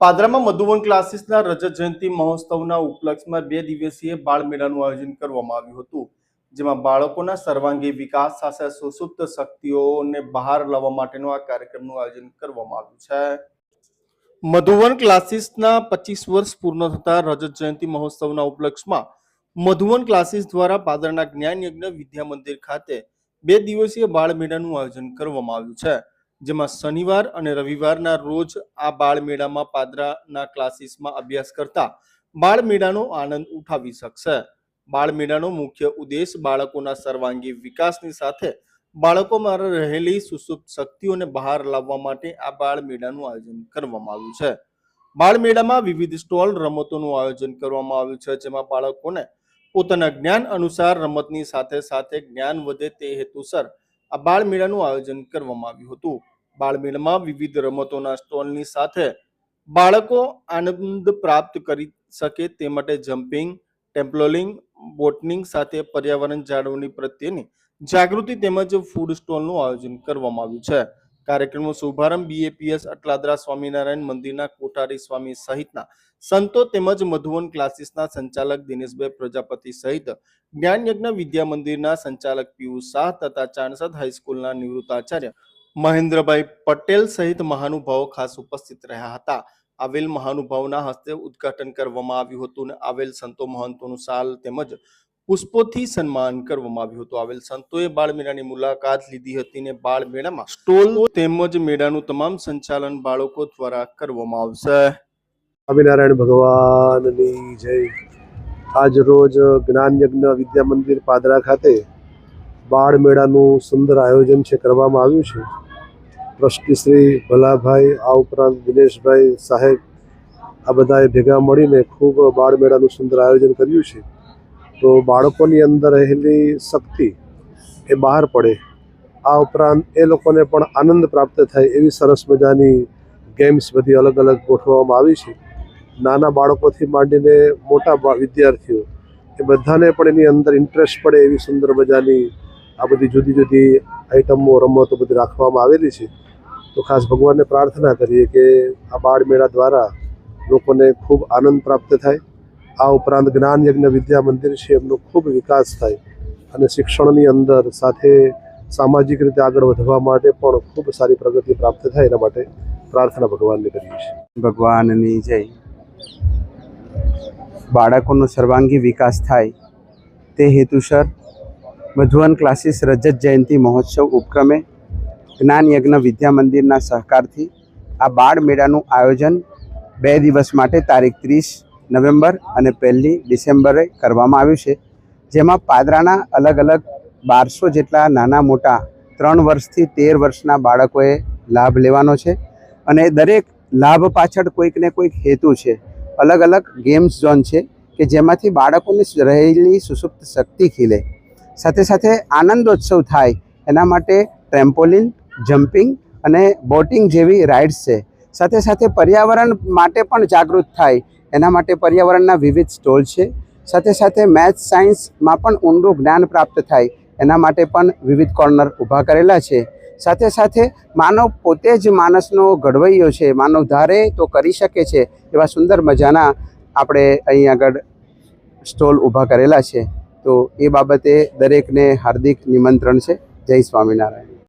પાદરામાં મધુવન ક્લાસીસના રજત જયંતિ મહોત્સવના ઉપલક્ષમાં 2 દિવસીય બાળ મેળાનું આયોજન કરવામાં આવ્યું હતું, જેમાં બાળકોના સર્વાંગી વિકાસ સાથે સુસુપ્ત શક્તિઓને બહાર લાવવા માટેનો આ કાર્યક્રમનું આયોજન કરવામાં આવ્યું છે. મધુવન ક્લાસીસના 25 વર્ષ પૂર્ણ થતા રજત જયંતિ મહોત્સવના ઉપલક્ષમાં મધુવન ક્લાસીસ દ્વારા પાદરાના જ્ઞાન યજ્ઞ વિદ્યા મંદિર ખાતે 2 દિવસીય બાળ મેળાનું આયોજન કરવામાં આવ્યું છે, જેમાં શનિવાર અને રવિવારના રોજ આ બાળ મેળામાં પાદરાના ક્લાસીસમાં અભ્યાસ કરતા બાળ મેળાનો આનંદ ઉઠાવી શકશે. બાળ મેળાનો મુખ્ય ઉદ્દેશ બાળકોના સર્વાંગી વિકાસની સાથે બાળકોમાં રહેલી સુસુપ્ત શક્તિઓને બહાર લાવવા માટે આ બાળ મેળાનું આયોજન કરવામાં આવ્યું છે. બાળ મેળામાં વિવિધ સ્ટોલ રમતોનું આયોજન કરવામાં આવ્યું છે, જેમાં બાળકોને પોતાના જ્ઞાન અનુસાર રમતની સાથે સાથે જ્ઞાન વધે તે હેતુસર આ બાળ મેળાનું આયોજન કરવામાં આવ્યું હતું. બાળ મેળામાં વિવિધ રમતોના સ્ટોલની સાથે બાળકો આનંદ પ્રાપ્ત કરી શકે તે માટે જમ્પિંગ, ટેમ્પોલિંગ, બોટિંગ સાથે પર્યાવરણ જાળવણી પ્રત્યેની જાગૃતિ તેમજ ફૂડ સ્ટોલનું આયોજન કરવામાં આવ્યું છે. કાર્યક્રમનો શુભારંભ BAPS અટલાદરા સ્વામિનારાયણ મંદિરના કોઠારી સ્વામી સહિતના સંતો તેમજ મધુવન ક્લાસીસના સંચાલક દિનેશભાઈ પ્રજાપતિ સહિત જ્ઞાન યજ્ઞ વિદ્યા મંદિરના સંચાલક પિયુષ શાહ તથા ચાણસદ હાઈસ્કૂલના નિવૃત્ત આચાર્ય મહેન્દ્રભાઈ પટેલ સહિત મહાનુભાવો ખાસ ઉપસ્થિત રહ્યા હતા. આવેલ મહાનુભાવોના હસ્તે ઉદ્ઘાટન કરવામાં આવ્યું હતું અને આવેલ સંતો મહંતોનું શાલ તેમજ પુષ્પોથી સન્માન કરવામાં આવ્યું હતું. આવેલ સંતોએ બાળ મેળાની મુલાકાત લીધી હતી અને બાળ મેળામાં સ્ટોલ તેમજ મેળાનું તમામ સંચાલન બાળકો દ્વારા કરવામાં આવશે. સ્વામિનારાયણ ભગવાનની જય. આજ રોજ જ્ઞાન યજ્ઞ વિદ્યા મંદિર પાદરા ખાતે બાળ મેળાનું સુંદર આયોજન કરવામાં આવ્યું છે. ટ્રસ્ટી શ્રી ભલાભાઈ, આ ઉપરાંત દિનેશભાઈ સાહેબ, આ બધાએ ભેગા મળીને ખૂબ બાળ મેળાનું સુંદર આયોજન કર્યું છે. તો બાળકોની અંદર રહેલી શક્તિ એ બહાર પડે, આ ઉપરાંત એ લોકોને પણ આનંદ પ્રાપ્ત થાય એવી સરસ મજાની ગેમ્સ બધી અલગ અલગ ગોઠવવામાં આવી છે. નાના બાળકોથી માંડીને મોટા વિદ્યાર્થીઓ એ બધાને પણ એની અંદર ઇન્ટરેસ્ટ પડે એવી સુંદર મજાની આ બધી જુદી જુદી આઈટમો, રમતો બધી રાખવામાં આવેલી છે. તો ખાસ ભગવાનને પ્રાર્થના કરીએ કે આ બાળ મેળા દ્વારા લોકોને ખૂબ આનંદ પ્રાપ્ત થાય. આ ઉપરાંત જ્ઞાન યજ્ઞ વિદ્યા મંદિર છે એમનો ખૂબ વિકાસ થાય અને શિક્ષણની અંદર સાથે સામાજિક રીતે આગળ વધવા માટે પણ ખૂબ સારી પ્રગતિ પ્રાપ્ત થાય, એના માટે પ્રાર્થના ભગવાનને કરીએ છીએ. ભગવાનની જય. બાળકોનો સર્વાંગી વિકાસ થાય તે હેતુસર મધુવન ક્લાસીસ રજત જયંતિ મહોત્સવ ઉપક્રમે જ્ઞાન યજ્ઞ વિદ્યા મંદિરના સહકારથી આ બાળ મેળાનું આયોજન 2 દિવસ માટે તારીખ 30 નવેમ્બર અને 1 ડિસેમ્બરે કરવામાં આવ્યું છે, જેમાં પાદરાના અલગ અલગ 1200 જેટલા નાના મોટા 3 વર્ષથી 13 વર્ષના બાળકોએ લાભ લેવાનો છે અને દરેક લાભ પાછળ કોઈક ને કોઈક હેતુ છે. અલગ અલગ ગેમ્સ ઝોન છે કે જેમાંથી બાળકોની રહેલી સુસુપ્ત શક્તિ ખીલે, સાથે સાથે આનંદોત્સવ થાય એના માટે ટ્રેમ્પોલિન, જમ્પિંગ અને બોટિંગ જેવી રાઇડ્સ છે. સાથે સાથે પર્યાવરણ માટે પણ જાગૃત થાય એના માટે પર્યાવરણના વિવિધ સ્ટોલ છે. સાથે સાથે મેથ્સ, સાયન્સમાં પણ ઊંડું જ્ઞાન પ્રાપ્ત થાય એના માટે પણ વિવિધ કોર્નર ઊભા કરેલા છે. સાથે સાથે માનવ પોતે જ માણસનો ઘડવૈયો છે, માનવ ધારે તો કરી શકે છે એવા સુંદર મજાના આપણે અહીં આગળ સ્ટોલ ઊભા કરેલા છે. તો એ બાબતે દરેકને હાર્દિક નિમંત્રણ છે. જય સ્વામિનારાયણ.